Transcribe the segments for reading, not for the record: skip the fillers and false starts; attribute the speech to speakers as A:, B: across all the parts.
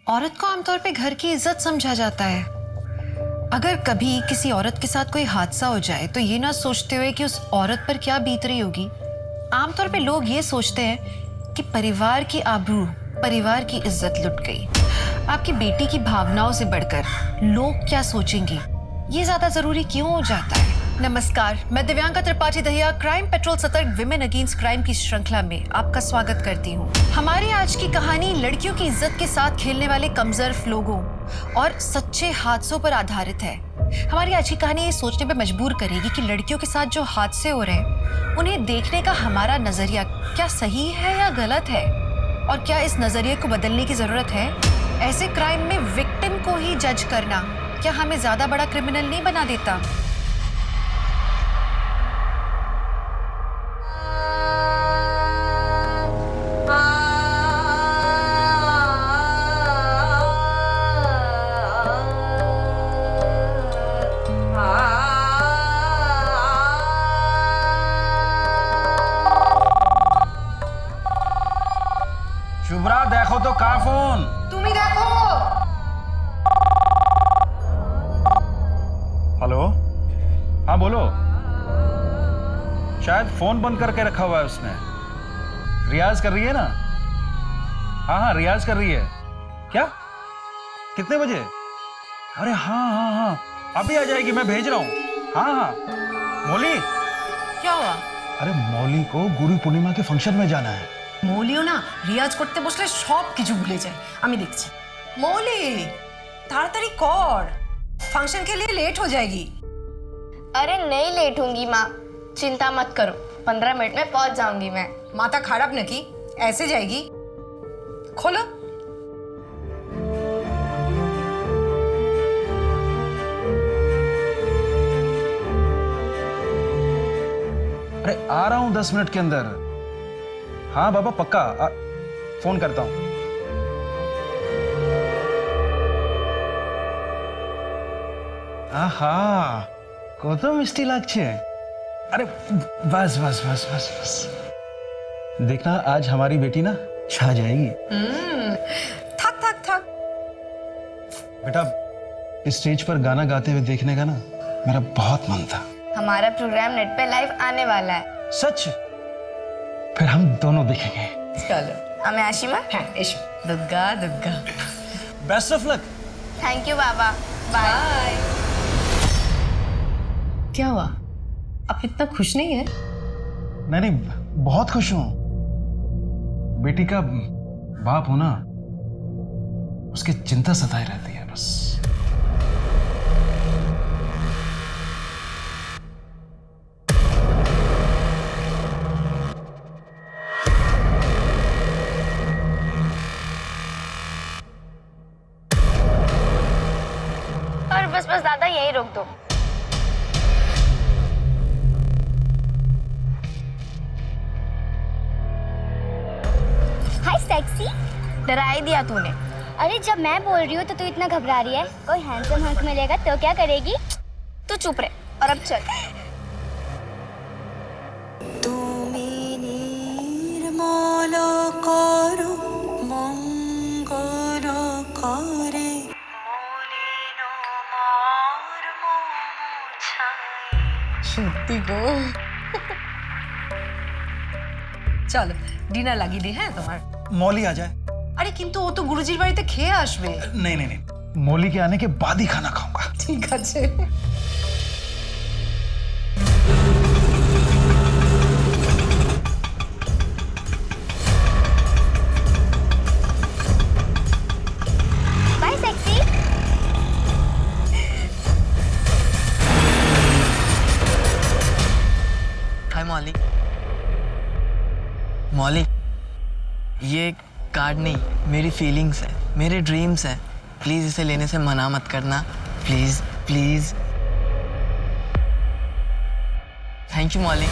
A: औरत को आमतौर पे घर की इज्जत समझा जाता है। अगर कभी किसी औरत के साथ कोई हादसा हो जाए तो ये ना सोचते हुए कि उस औरत पर क्या बीत रही होगी, आमतौर पे लोग ये सोचते हैं कि परिवार की आबरू, परिवार की इज्जत लुट गई। आपकी बेटी की भावनाओं से बढ़कर लोग क्या सोचेंगे, ये ज्यादा जरूरी क्यों हो जाता है? नमस्कार, मैं दिव्यांका त्रिपाठी दहिया क्राइम पेट्रोल सतर्क विमेन अगेंस्ट क्राइम की श्रृंखला में आपका स्वागत करती हूँ। हमारी आज की कहानी लड़कियों की इज्जत के साथ खेलने वाले कमजोर लोगों और सच्चे हादसों पर आधारित है। हमारी आज की कहानी ये सोचने पर मजबूर करेगी कि लड़कियों के साथ जो हादसे हो रहे हैं उन्हें देखने का हमारा नजरिया क्या सही है या गलत है, और क्या इस नजरिए को बदलने की जरूरत है। ऐसे क्राइम में विक्टिम को ही जज करना क्या हमें ज्यादा बड़ा क्रिमिनल नहीं बना देता?
B: शुभ्रा देखो तो का फोन।
A: तुम ही देखो।
B: हेलो, हाँ बोलो। शायद फोन बंद करके रखा हुआ है उसने। रियाज कर रही है ना? हाँ हाँ रियाज कर रही है। क्या? कितने बजे? अरे हाँ हाँ हाँ अभी आ जाएगी, मैं भेज रहा हूँ। हाँ हाँ मौली।
A: क्या हुआ?
B: अरे मौली को गुरु पूर्णिमा के फंक्शन में जाना है।
C: মৌলিও না রিয়াজ করতে বসলে সব কিছু ভুলে যায়, আমি দেখছি। মৌলি তাড়াতাড়ি কর, फंक्शन के लिए लेट हो जाएगी।
D: अरे नहीं लेट होंगी माँ, चिंता मत करो, 15 मिनट में पहुंच जाऊंगी मैं।
C: माता खराब न की, ऐसे जाएगी। खोलो।
B: अरे आ रहा हूँ 10 मिनट के अंदर। हाँ बाबा पक्का फोन करता हूँ। आहा कत मिष्टि लागছে। अरे बस बस बस बस बस देखना आज हमारी बेटी ना छा जाएगी।
C: थक थक थक।
B: बेटा इस स्टेज पर गाना गाते हुए देखने का ना मेरा बहुत मन था।
D: हमारा प्रोग्राम नेट पे लाइव आने वाला है।
B: सच? फिर हम दोनों देखेंगे।
C: चलो
D: हमें आशिमा।
C: हाँ एशो Dugga Dugga.
B: Best of luck.
D: Thank you बाबा, बाय।
C: क्या हुआ, आप इतना खुश नहीं है?
B: नहीं नहीं बहुत खुश हूं। बेटी का बाप होना उसकी चिंता सताए रहती है बस।
D: और बस बस दादा यही रोक दो।
E: हाय सेक्सी।
D: डरा ही दिया तूने।
E: अरे जब मैं बोल रही हूँ तो तू इतना घबरा रही है। कोई हैंडसम हंक मिलेगा तो क्या करेगी?
D: तू चुप रहे और अब चल।
C: সত্যি গো। চলো ডিনার লাগিয়ে দিই। হ্যাঁ তোমার
B: मौली आ जाए।
C: আরে কিন্তু ও তো গুরুজির বাড়িতে খেয়ে আসবে।
B: नहीं नहीं नहीं मौली के आने के बाद ही खाना खाऊंगा।
C: ঠিক আছে।
E: Bye sexy.
F: हाय मौली। मौली ये कार्ड नहीं, मेरी फीलिंग्स है, मेरे ड्रीम्स हैं। प्लीज इसे लेने से मना मत करना, प्लीज प्लीज। थैंक यू मौली।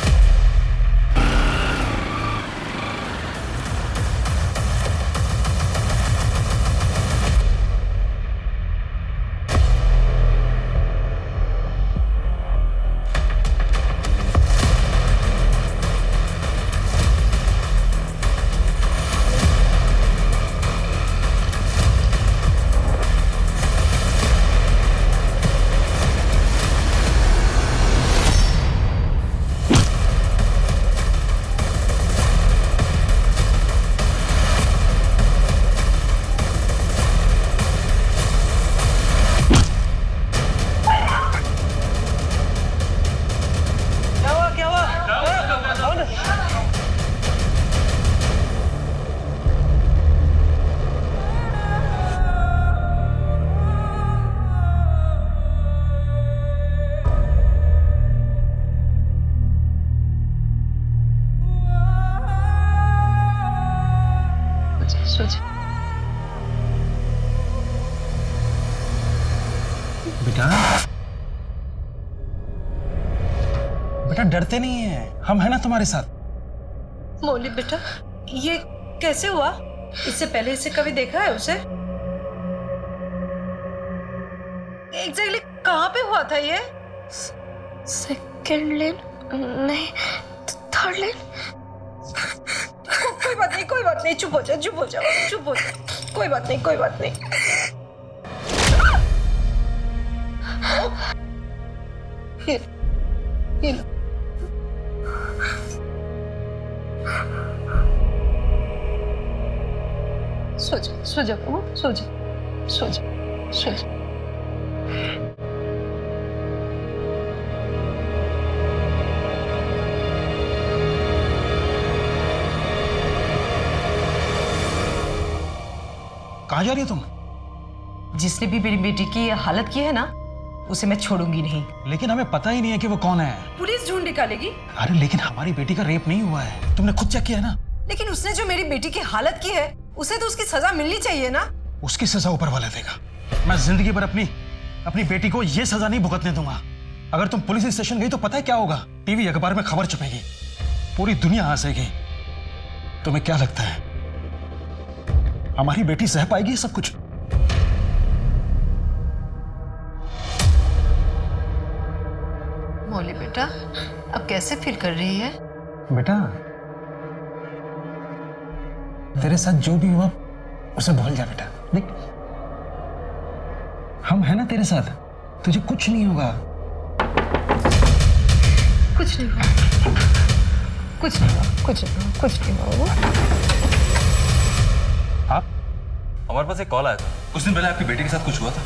B: बेटा बेटा डरते नहीं है, हम है ना तुम्हारे साथ।
C: मौली बेटा, ये कैसे हुआ? इससे पहले इसे कभी देखा है उसे? एग्जैक्टली कहाँ पे हुआ था ये?
D: सेकंड लेन नहीं, थर्ड लेन।
C: कोई बात नहीं, कोई बात नहीं, चुप हो जा, चुप हो जा, चुप हो जा। कोई बात नहीं, कोई बात नहीं। ये लो। सो जा, सो जा बाबू, सो जा, सो जा, सो जा।
B: कहाँ जा रही हो तुम?
C: जिसने भी मेरी बेटी की ये हालत की है ना, उसे मैं छोड़ूंगी नहीं।
B: लेकिन हमें पता ही नहीं है कि वो कौन है।
C: पुलिस ढूंढ निकालेगी।
B: अरे लेकिन हमारी बेटी का रेप नहीं हुआ है, तुमने खुद चेक किया ना।
C: लेकिन उसने जो मेरी बेटी की हालत की है, उसे तो उसकी सजा मिलनी चाहिए ना।
B: उसकी सजा ऊपर वाला देगा। मैं जिंदगी भर अपनी बेटी को ये सजा नहीं भुगतने दूंगा। अगर तुम पुलिस स्टेशन गई तो पता है क्या होगा? टीवी अखबार में खबर छपेगी, पूरी दुनिया हंसेगी। तुम्हें क्या लगता है हमारी बेटी सह पाएगी ये सब कुछ?
A: मौली बेटा, अब कैसे फील कर रही है?
B: बेटा तेरे साथ जो भी हुआ उसे भूल जा बेटा। देख हम है ना तेरे साथ, तुझे कुछ नहीं होगा।
C: कुछ नहीं हुआ, कुछ नहीं हुआ, कुछ नहीं हुआ, कुछ नहीं हुआ।
B: आप?
G: हमारे पास एक कॉल आया था, कुछ दिन पहले आपकी बेटी के साथ कुछ हुआ था।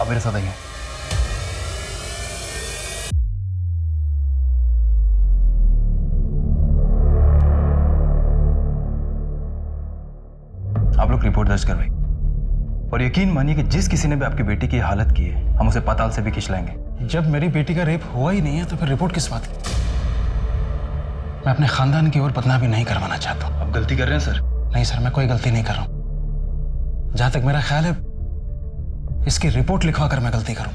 G: आप मेरे साथ आइए। आप लोग रिपोर्ट दर्ज करवाइए और यकीन मानिए कि जिस किसी ने भी आपकी बेटी की हालत की है, हम उसे पाताल से भी खींच लाएंगे।
B: जब मेरी बेटी का रेप हुआ ही नहीं है तो फिर रिपोर्ट किस बात की? मैं अपने खानदान की ओर बदनामी नहीं करवाना चाहता हूँ।
G: आप गलती कर रहे हैं सर।
B: नहीं सर, मैं कोई गलती नहीं कर रहा हूँ। जहां तक मेरा ख्याल है इसकी रिपोर्ट लिखवा कर मैं गलती करूं।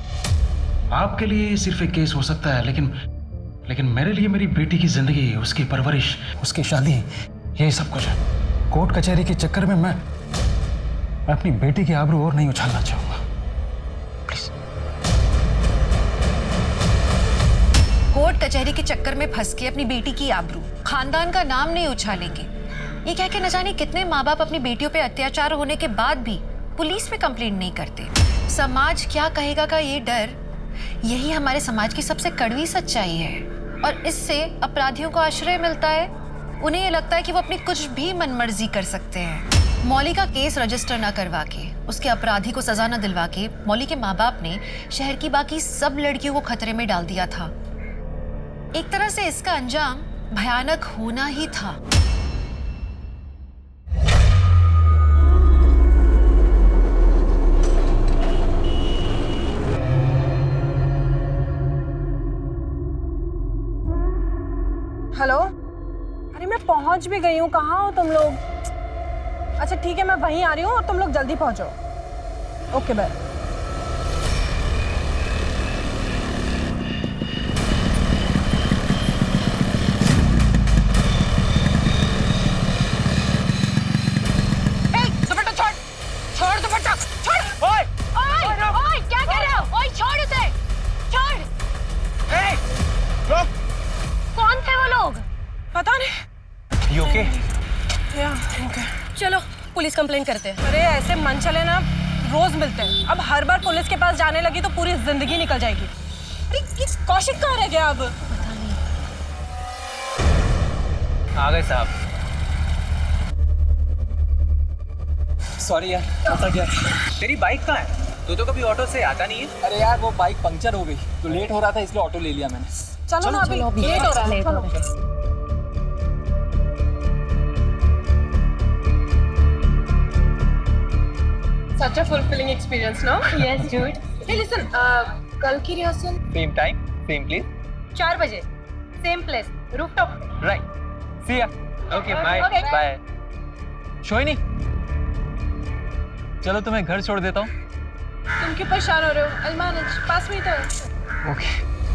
B: आपके लिए ये सिर्फ एक केस हो सकता है, लेकिन मेरे लिए मेरी बेटी की जिंदगी, उसकी परवरिश, उसकी शादी, यही सब कुछ है। कोर्ट कचहरी के चक्कर में मैं अपनी बेटी की आबरू और नहीं उछालना चाहूंगा। प्लीज।
A: कोर्ट कचहरी के चक्कर में फंस के अपनी बेटी की आबरू, खानदान का नाम नहीं उछालेंगे। ये कह के न जाने कितने माँ बाप अपनी बेटियों पे अत्याचार होने के बाद भी पुलिस में कंप्लेंट नहीं करते। समाज क्या कहेगा का ये डर, यही हमारे समाज की सबसे कड़वी सच्चाई है। और इससे अपराधियों को आश्रय मिलता है। उन्हें ये लगता है कि वो अपनी कुछ भी मनमर्जी कर सकते हैं। मौली का केस रजिस्टर ना करवा के, उसके अपराधी को सजा न दिलवा के मौली के माँ बाप ने शहर की बाकी सब लड़कियों को खतरे में डाल दिया था। एक तरह से इसका अंजाम भयानक होना ही था।
H: हेलो, अरे मैं पहुंच भी गई हूँ। कहाँ हो तुम लोग? अच्छा ठीक है, मैं वहीं आ रही हूँ और तुम लोग जल्दी पहुंचो। Okay bye.
C: दुपट्टा छोड़, छोड़ दुपट्टा, छोड़।
E: ओए ओए क्या कर रहे हो? ओए छोड़ उसे, छोड़। कौन थे वो लोग?
H: पता नहीं।
G: You okay?
H: ओके चलो पुलिस कंप्लेंट करते हैं। अरे ऐसे मन चले ना, रोज मिलते हैं। अब हर बार पुलिस के पास जाने लगी तो पूरी जिंदगी निकल जाएगी। अरे ये कौशिक कहाँ रह गया अब?
G: आ गए साहब। सॉरी यार, ऐसा क्या? तेरी बाइक कहाँ है? तू तो कभी ऑटो से आता नहीं है।
I: अरे यार वो बाइक पंक्चर हो गई तो लेट हो रहा था, इसलिए ऑटो ले लिया मैंने।
H: चलो ना, अभी लेट हो रहा है। चलो।
C: Such a fulfilling experience, no? Yes, dude. Hey, listen. कल की rehearsal
G: same time same place.
C: 4 बजे, same place,
H: rooftop.
I: Right, see ya. Okay bye
H: Okay.
I: Bye. Shohini, चलो तुम्हें घर छोड़ देता हूँ।
H: तुम क्यों परेशान हो रहे हो? I'll manage. पास में ही तो है।
I: Okay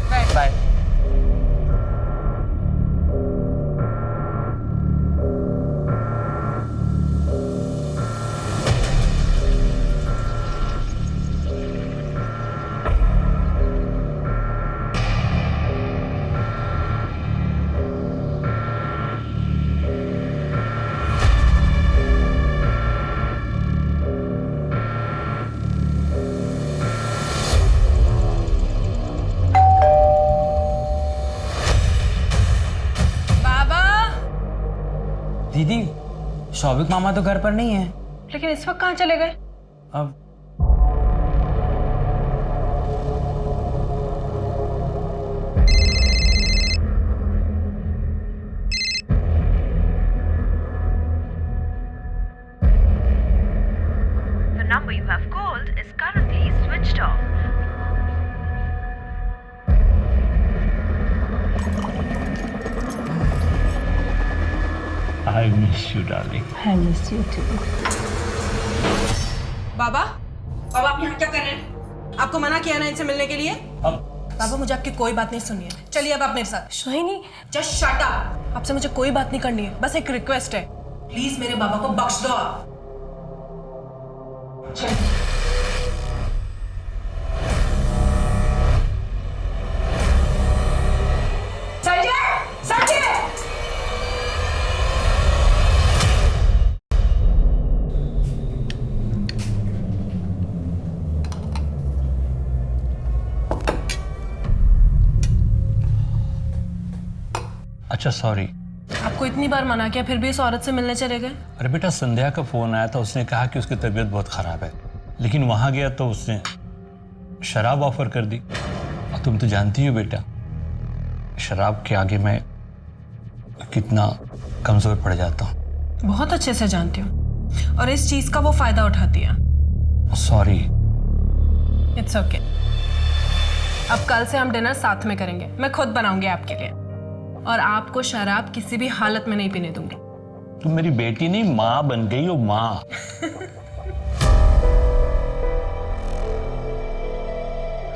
H: bye.
I: बाय।
H: बाबा।
J: दीदी, शौविक मामा तो घर पर नहीं है।
H: लेकिन इस वक्त कहाँ चले गए?
J: अब
K: The number you have called is currently switched off.
B: I miss you, darling.
H: बाबा, बाबा आप यहाँ क्या कर रहे हैं? आपको मना किया ना इनसे मिलने के लिए? बाबा मुझे आपकी कोई बात नहीं सुननी है। चलिए अब आप मेरे साथ। सोहिनी, जस्ट शट अप। आपसे मुझे कोई बात नहीं करनी है, बस एक रिक्वेस्ट है, प्लीज मेरे बाबा को बख्श दो आप। चलिए। संजय, संजय!
B: अच्छा सॉरी।
H: आपको इतनी बार मना किया फिर भी इस औरत से मिलने चले गए?
B: अरे बेटा, संध्या का फोन आया था, उसने कहा कि उसकी तबीयत बहुत खराब है, लेकिन वहां गया तो उसने शराब ऑफर कर दी। और तुम तो जानती हो बेटा, शराब के आगे मैं कितना कमजोर पड़ जाता हूँ।
H: बहुत अच्छे से जानती हूँ, और इस चीज का वो फायदा उठाती है।
B: सॉरी।
H: It's okay. अब कल से हम डिनर साथ में करेंगे, मैं खुद बनाऊंगी आपके लिए, और आपको शराब किसी भी हालत में नहीं पीने दूंगी।
B: तुम मेरी बेटी नहीं, माँ बन गई हो, माँ।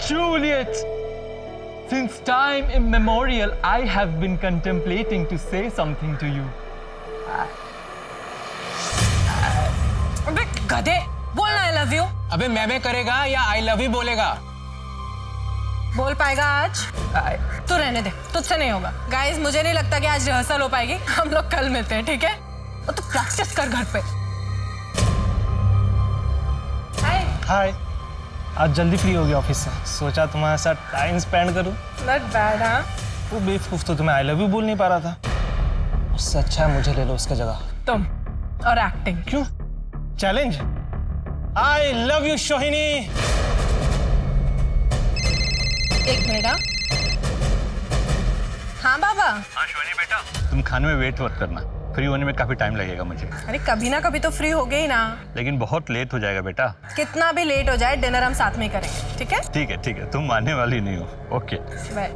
I: Juliet, since time immemorial, I have been contemplating to say something to you.
H: अबे गधे, बोलना आई लव यू।
J: अबे मैं करेगा या आई लव यू बोलेगा?
H: बोल पाएगा आज? तू रहने दे, तुझसे नहीं होगा। गाइस, मुझे नहीं लगता कि आज रिहर्सल हो पाएगी, हम लोग कल मिलते हैं, ठीक है? और तू प्रैक्टिस कर घर पे। हाय।
L: हाय, आज जल्दी फ्री हो गया ऑफिस से, सोचा तुम्हारे साथ टाइम स्पेंड करूं।
H: Not bad. हाँ,
L: वो बेवकूफ तो तुम्हें आई लव यू बोल नहीं पा रहा था, उससे अच्छा है मुझे ले लो उसका जगह।
H: तुम और एक्टिंग।
L: क्यों? चैलेंज? आई लव यू सोहिनी।
H: एक मिनट। हाँ बाबा।
B: हाँ शोनी बेटा, तुम खाने में वेट मत करना, फ्री होने में काफी टाइम लगेगा मुझे।
H: अरे कभी ना कभी तो फ्री हो गई ना।
B: लेकिन बहुत लेट हो जाएगा बेटा।
H: कितना भी लेट हो जाए, डिनर हम साथ में ही करेंगे, ठीक है?
B: ठीक है ठीक है, तुम मानने वाली नहीं हो। Okay
H: bye.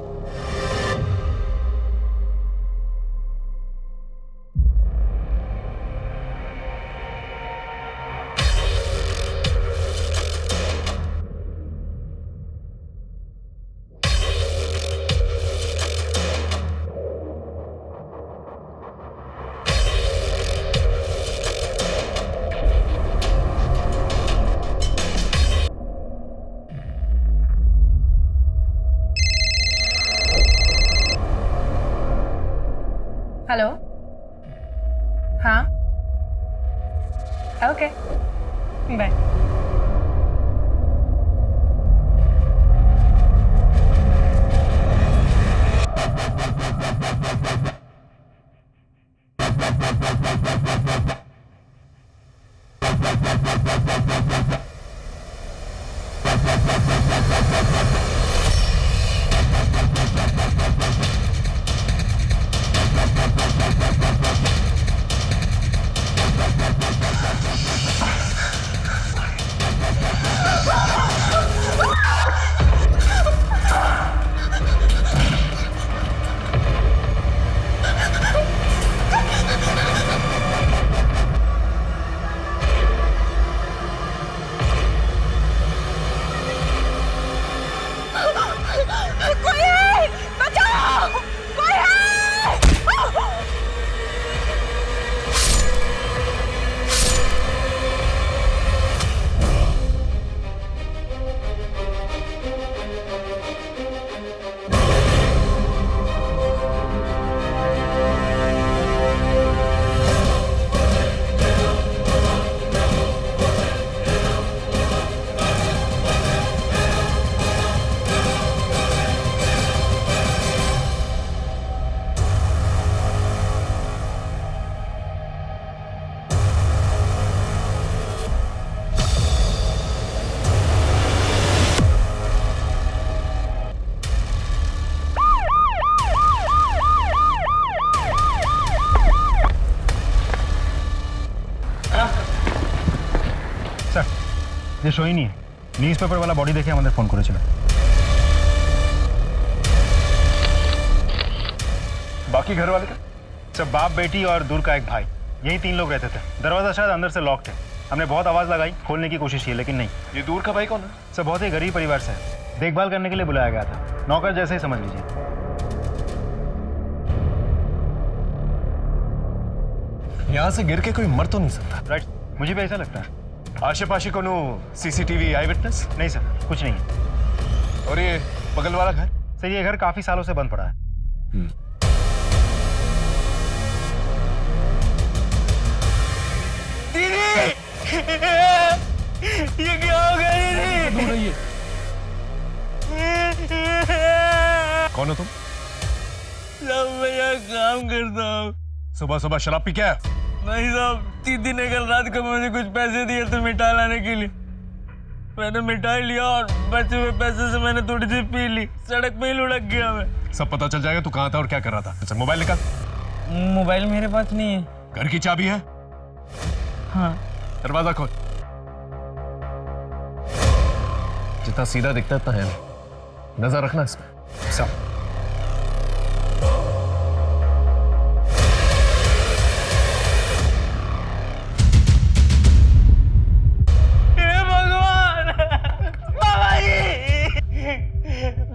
H: हेलो। हाँ, okay, bye.
B: Sohini news paper वाला বডি দেখে আমাদের ফোন করেছিল।
L: बाकी घर वाले का?
B: सब बाप बेटी और दूर का एक भाई, यही 3 लोग रहते थे। दरवाजा शायद अंदर से लॉक्ड है। हमने बहुत आवाज लगाई, खोलने की कोशिश की, लेकिन नहीं।
L: ये दूर का भाई कौन है?
B: सब बहुत ही गरीब परिवार से है। देखभाल करने के लिए बुलाया गया था, नौकर जैसे ही समझ लीजिए।
L: यहाँ से गिर के कोई मर तो नहीं सकता।
B: राइट, मुझे भी ऐसा लगता है।
L: आशे पाशे को सीसीटीवी आई विटनेस?
B: नहीं सर, कुछ नहीं है।
L: और ये बगल वाला घर?
B: सर ये घर काफी सालों से बंद पड़ा है।
F: दीदी ये क्या हो गया दीदी?
L: कौन हो तुम?
F: साहब मैं यहाँ काम करता हूँ।
L: सुबह सुबह शराब पी क्या है?
F: नहीं साहब, दीदी ने कल रात को मुझे कुछ पैसे दिए थे मिठाई लाने के लिए। मैंने मिठाई लिया और बचे हुए पैसे से मैंने थोड़ी सी पी ली। सड़क पे ही लुढ़क गया मैं।
L: सब पता चल जाएगा तू कहाँ था और क्या कर रहा था। अच्छा मोबाइल निकाल।
F: मोबाइल मेरे पास नहीं है।
L: घर की चाबी है?
F: हाँ।
L: दरवाजा खोल। जितना सीधा दिखता है उतना है नहीं। नजर रखना इसमें। सब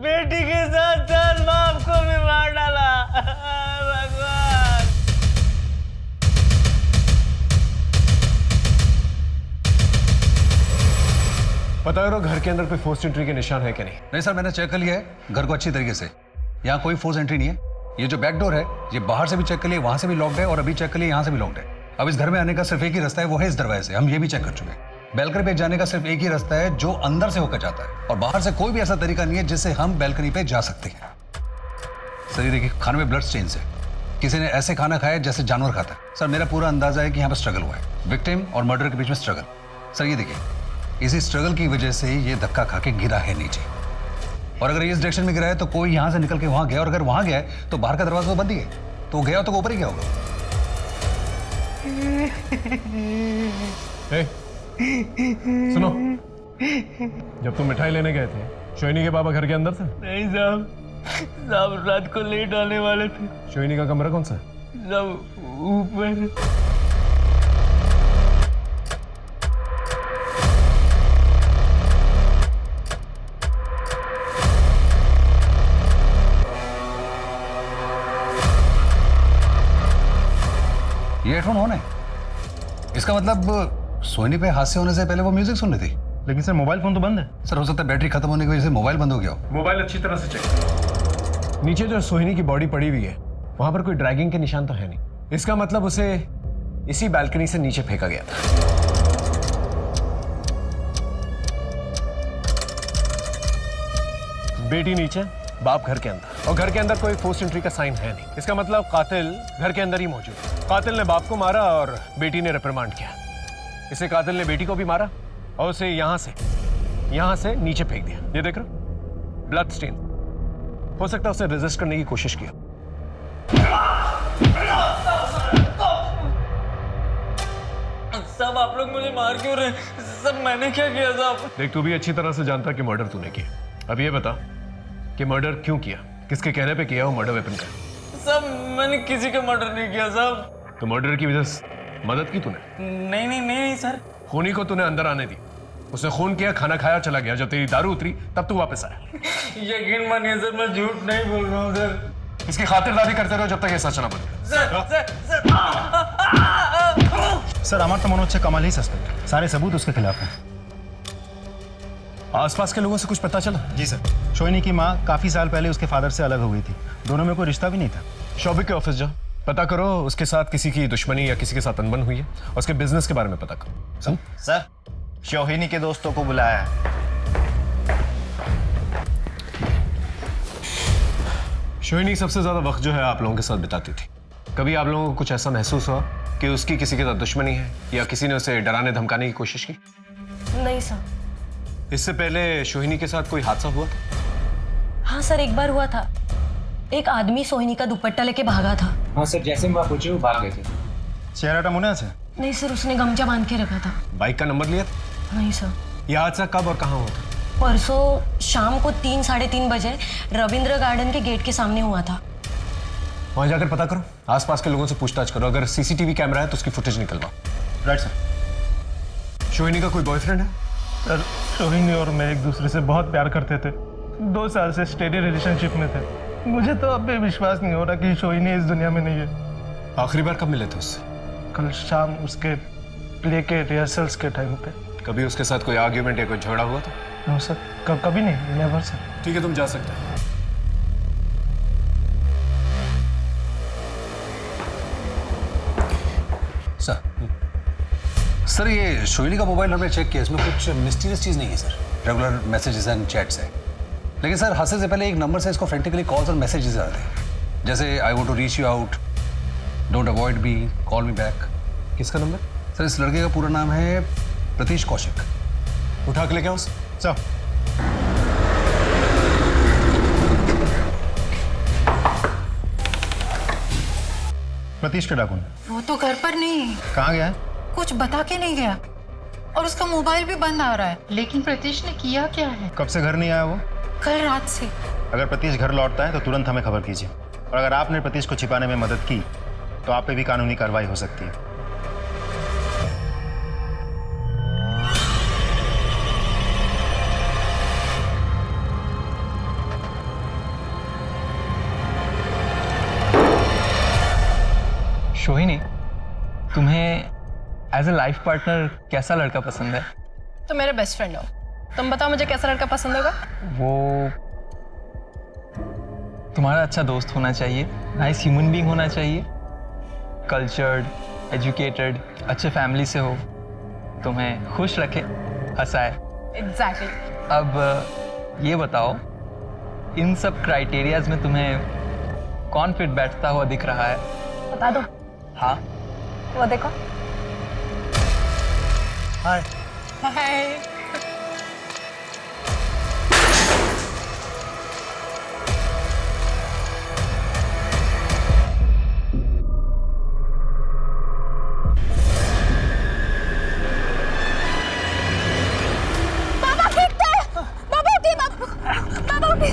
F: बेटी के साथ साथ बाप को भी मार डाला। भगवान।
L: पता करो घर के अंदर कोई फोर्स एंट्री के निशान है क्या नहीं?
M: नहीं सर, मैंने चेक कर लिया है घर को अच्छी तरीके से। यहाँ कोई फोर्स एंट्री नहीं है। ये जो बैक डोर है ये बाहर से भी चेक कर लिया, वहां से भी लॉक्ड है और अभी चेक कर लिया यहाँ से भी लॉक्ड है। अब इस घर में आने का सिर्फ एक ही रास्ता है, वो है इस दरवाजे से। हम ये भी चेक कर चुके हैं। बैल्कनी पे जाने का सिर्फ एक ही रास्ता है जो अंदर से होकर जाता है, और बाहर से कोई भी ऐसा तरीका नहीं है जिससे हम बैल्कनी पे जा सकते हैं। सर ये देखिए, खाने में ब्लड स्टेन्स है। किसी ने ऐसे खाना खाया जैसे जानवर खाता है। सर मेरा पूरा अंदाजा है कि यहाँ पर स्ट्रगल हुआ है, विक्टिम और मर्डर के बीच में स्ट्रगल। सर ये देखिए, इसी स्ट्रगल की वजह से ये धक्का खा के गिरा है नीचे, और अगर ये इस डायरेक्शन में गिरा है तो कोई यहाँ से निकल के वहां गया, और अगर वहां गया है तो बाहर का दरवाजा तो बंद ही है, तो वो गया तो ऊपर ही गया होगा।
L: सुनो, जब तुम मिठाई लेने गए थे शोहिनी के बाबा घर के अंदर थे?
F: नहीं साहब, साहब रात को लेट आने वाले थे।
L: शोहिनी का कमरा कौन सा है?
F: साहब ऊपर।
M: ये हेडफोन ऑन है, इसका मतलब सोनी पे हादसे होने से पहले वो म्यूजिक सुन रही थी।
B: लेकिन सर मोबाइल फोन तो बंद है।
M: सर हो सकता है बैटरी खत्म होने की वजह से मोबाइल बंद हो गया हो।
L: मोबाइल अच्छी तरह से चेक। नीचे जो सोहिनी की बॉडी पड़ी हुई है वहां पर कोई ड्रैगिंग के निशान तो है नहीं। इसका मतलब उसे इसी बालकनी से नीचे फेंका गया था। बेटी नीचे, बाप घर के अंदर, और घर के अंदर कोई फोर्स एंट्री का साइन है नहीं। इसका मतलब कातिल घर के अंदर ही मौजूद है। कातिल ने बाप को मारा और बेटी ने रिप्रिमांड किया। इसे कातिल ने बेटी को भी मारा और उसे यहां से नीचे फेंक दिया। ये देख रहे हो, ब्लड स्टेन। हो सकता है उसे रेजिस्ट करने की कोशिश किया।
F: सब आप लोग मुझे मार क्यों रहे? सब मैंने क्या किया साहब?
L: देख, तू भी अच्छी तरह से जानता कि मर्डर तूने किया। अब ये बता कि मर्डर क्यों किया, किसके कहने पे किया, वो मर्डर वेपन का?
F: सब मैंने किसी का मर्डर नहीं किया साहब।
L: तो मर्डर की वजह से मदद की तूने?
F: नहीं सर।
L: खूनी को तूने अंदर आने दी, उसने खून किया, खाना खाया, चला गया। जब तेरी दारू उतरी तब तू वापस आया।
F: यकीन मानिए सर, मैं झूठ नहीं बोल रहा हूँ सर।
L: इसकी खातिरदारी करते रहो जब तक ये सच ना बने।
B: सर আমার তো মনে হচ্ছে कमाल ही सस्पेक्ट, सारे सबूत उसके खिलाफ हैं।
L: आसपास के लोगों से कुछ पता चला?
B: जी सर, शोहिनी की माँ काफी साल पहले उसके फादर से अलग हो गई थी। दोनों में कोई रिश्ता भी नहीं था।
L: शौबिक के ऑफिस जाओ, पता करो उसके साथ किसी की दुश्मनी या किसी के साथ अनबन हुई है, और उसके बिजनेस के बारे में पता करो।
N: सर, शोहिनी के दोस्तों को बुलाया है।
L: शोहिनी सबसे ज्यादा वक्त जो है आप लोगों के साथ बिताती थी। कभी आप लोगों को कुछ ऐसा महसूस हुआ कि उसकी किसी के साथ दुश्मनी है या किसी ने उसे डराने धमकाने की कोशिश की?
C: नहीं सर।
L: इससे पहले शोहिनी के साथ कोई हादसा हुआ था?
C: हाँ सर, एक बार हुआ था। एक आदमी सोहिनी का दुपट्टा लेके भागा था।
J: हाँ सर, जैसे मैं पूछे वो भाग गए थे।
B: चेहराटा मने আছে?
C: नहीं सर, उसने गमछा बांध के रखा था।
L: बाइक का नंबर लिया था?
C: नहीं सर।
L: ये हादसा कब और कहाँ हुआ था?
C: परसों शाम को 3-3:30 बजे रविंद्र गार्डन के गेट के सामने हुआ था।
L: वहां जाकर पता करो, आसपास के लोगों से पूछताछ करो, अगर सीसीटीवी कैमरा है तो उसकी फुटेज निकलवाओ।
B: Right sir.
L: शोहिनी का कोई बॉयफ्रेंड है?
F: सर सोहिनी और मैं एक दूसरे से बहुत प्यार करते थे, 2 साल से स्टेडी रिलेशनशिप में थे। मुझे तो अब भी विश्वास नहीं हो रहा कि सोहिनी इस दुनिया में नहीं है।
L: आखिरी बार कब मिले थे उससे?
F: कल शाम उसके प्ले के रिहर्सल्स के टाइम पे।
L: कभी उसके साथ कोई आर्ग्यूमेंट या कोई झगड़ा हुआ था?
F: नो सर, कभी नहीं, नेवर सर।
L: ठीक है, तुम जा सकते हो।
M: सर ये शोहिनी का मोबाइल हमने चेक किया, इसमें कुछ मिस्टीरियस चीज़ नहीं है sir, regular messages and chats है। लेकिन सर हादसे से पहले एक नंबर से इसको फ्रेंटिकली कॉल्स और मैसेजेस आ रहे थे, जैसे I want to reach you out, don't avoid me, call me back.
L: किसका नंबर?
M: सर इस लड़के का पूरा नाम है प्रतीश कौशिक।
L: उठा के लेके आओ सर।
B: प्रतीश के डाकू।
A: वो तो घर पर नहीं।
B: कहाँ गया है?
A: कुछ बता के नहीं गया, और उसका मोबाइल भी बंद आ रहा है।
K: लेकिन प्रतीश ने किया क्या है?
B: कब से घर नहीं आया वो?
A: कल रात से।
B: अगर प्रतीश घर लौटता है तो तुरंत हमें खबर कीजिए, और अगर आपने प्रतीश को छिपाने में मदद की तो आप पे भी कानूनी कार्रवाई हो सकती है।
I: सोहिनी, तुम्हें एज ए लाइफ पार्टनर कैसा लड़का पसंद है?
H: तो मेरे बेस्ट फ्रेंड हो, तुम बताओ मुझे कैसा लड़का पसंद होगा?
I: वो तुम्हारा अच्छा दोस्त होना चाहिए, नाइस ह्यूमन बीइंग होना चाहिए, कल्चर्ड, एजुकेटेड, अच्छे फैमिली से हो, तुम्हें खुश रखे, हंसाए।
H: एग्जैक्टली।
I: अब ये बताओ, इन सब क्राइटेरियाज में तुम्हें कौन फिट बैठता हुआ दिख रहा है?
H: बता दो।
I: हाँ,
H: वो देखो।
I: हाय।
H: हाय।
E: बाबा फेंकते हैं। बाबा उठिए, बाबा उठिए।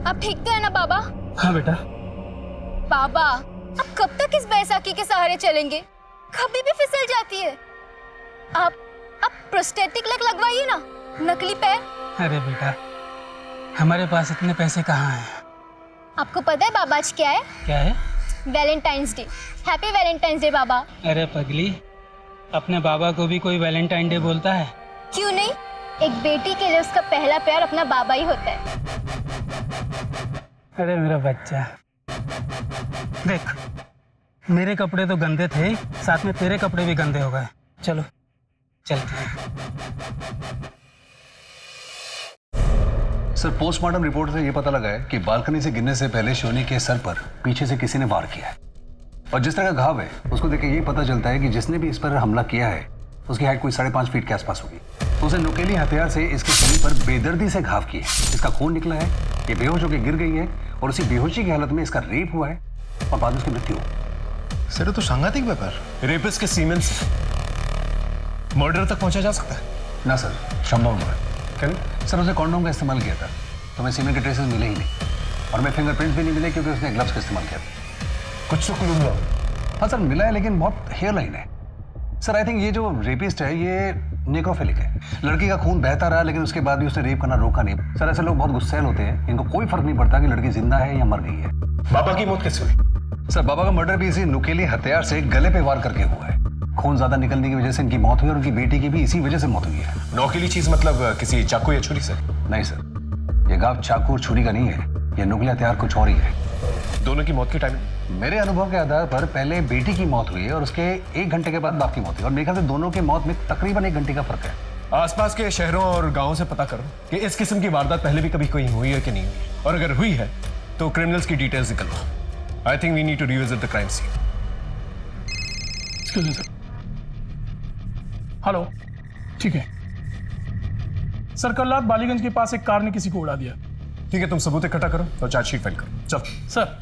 E: आप फेंकते हैं ना बाबा?
I: हाँ बेटा।
E: बाबा अब कब तक इस बैसाखी के सहारे चलेंगे? कभी भी फिसल जाती है। आप प्रोस्थेटिक लेग लगवाइए ना, नकली पैर।
J: अरे बेटा, हमारे पास इतने पैसे कहाँ हैं?
E: आपको पता है बाबा आज क्या है?
J: क्या है?
E: Valentine's Day. Happy Valentine's Day बाबा।
J: अरे पगली, अपने बाबा को भी कोई वैलेंटाइन डे बोलता है?
E: क्यों नहीं, एक बेटी के लिए उसका पहला प्यार अपना बाबा ही होता है।
J: अरे मेरा बच्चा, देख मेरे कपड़े तो गंदे थे ही, साथ में तेरे कपड़े भी गंदे हो गए। चलो चलते हैं।
M: सर पोस्टमार्टम रिपोर्ट से ये पता लगा है कि बालकनी से गिरने से पहले शोहिनी के सर पर पीछे से किसी ने वार किया है, और जिस तरह का घाव है उसको देख के ये पता चलता है कि जिसने भी इस पर हमला किया है उसकी हाइट कोई 5.5 फीट के आसपास होगी। तो उसे नुकेली हथियार से इसके शरीर पर बेदर्दी से घाव किए, इसका खून निकला है, ये बेहोश होकर गिर गई है, और उसी बेहोशी की हालत में इसका रेप हुआ है और बाद में उसकी मृत्यु हो।
B: सर तो सांघातिक व्यापार।
L: रेपिस्ट के सीमेंट से मर्डर तक पहुंचा जा सकता है?
M: ना सर, संभव नहीं है। क्या सर, उसने कॉन्डोम का इस्तेमाल किया था तो हमें सीमेंट के ट्रेसेस मिले ही नहीं, और हमें फिंगरप्रिंट्स भी नहीं मिले क्योंकि उसने ग्लव्स का इस्तेमाल किया था।
L: कुछ तो क्लू मिला?
M: हाँ सर मिला है, लेकिन बहुत हेयर लाइन है। सर आई थिंक ये जो रेपिस्ट है ये नेक्रोफिलिक है। लड़की का खून बहता रहा लेकिन उसके बाद भी उसने रेप करना रोका नहीं। सर ऐसे लोग बहुत गुस्सैल होते हैं, इनको कोई फर्क नहीं पड़ता कि लड़की जिंदा है या मर गई है।
L: बाबा की मौत कैसे हुई?
M: सर बाबा का मर्डर भी इसी नुकेली हथियार से गले पे वार करके हुआ है। खून ज्यादा निकलने की वजह से इनकी मौत हुई, और उनकी बेटी की भी इसी वजह से मौत हुई है।
L: नौकीली चीज मतलब किसी चाकू या छुरी से?
M: नहीं सर, ये घाव चाकू और छुरी का नहीं है, ये नुकेली हथियार कुछ और ही है।
L: दोनों की मौत की टाइमिंग?
M: मेरे अनुभव के आधार पर पहले बेटी की मौत हुई है और उसके 1 घंटे के बाद बाप की मौत हुई, और मेरे ख्याल से दोनों की मौत में तकरीबन 1 घंटे का फर्क है।
L: आसपास के शहरों और गांवों से पता करो कि इस किस्म की वारदात पहले भी कभी कोई हुई है कि नहीं हुई, और अगर हुई है तो क्रिमिनल्स की डिटेल्स निकलवाओ। I think we need to revisit the crime scene.
F: Excuse me sir. Hello, ठीक है सर, कल रात बालीगंज के पास एक कार ने किसी को उड़ा दिया।
L: ठीक है, तुम सबूत इकट्ठा करो और चार्जशीट फाइल करो। चलो
F: सर।